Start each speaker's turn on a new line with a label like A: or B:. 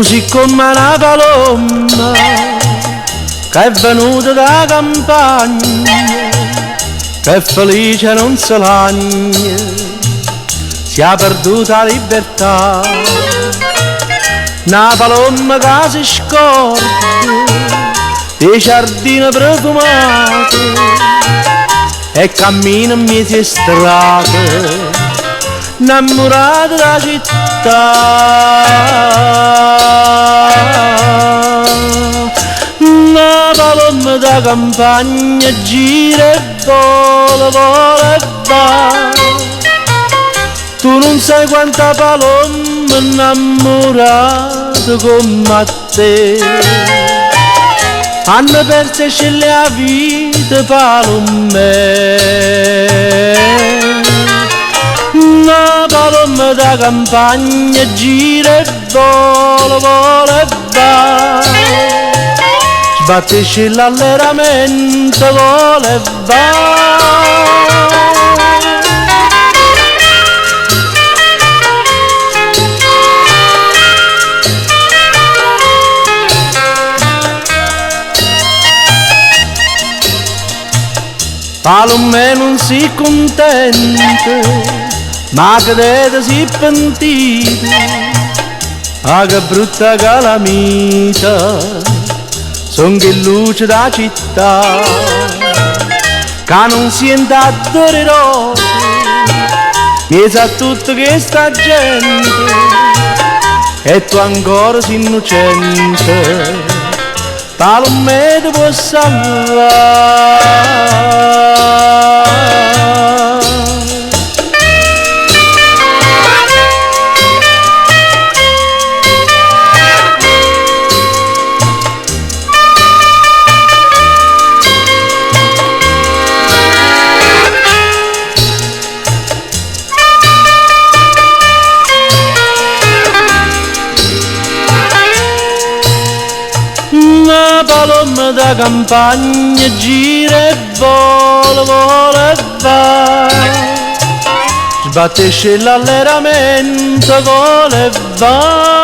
A: sei come una palomma che è venuta da campagna, che è felice non si lagna, si è perduta la libertà. Una palomma che si scorda dei giardini profumati e cammina in mezzo a strade, innamorata della città. Una palomma da campagna gira e vola, vola e va. Tu non sai quanta palomma innamorata come te hanno perso la vita palomme. Una palomma da campagna gira e vola, vola e va. Sbattisce l'alleramento, vola e va. Palomè non si contenta, ma che deve si pentita, ah che brutta calamita, son che luce da città, che non sente adore rose, mi sa tutto che sta gente, e tu ancora sei innocente. Palomè ti può salvare. Una palomma da campagna gira e vola, vola e va. Sbattisce l'alleramento, vola e va.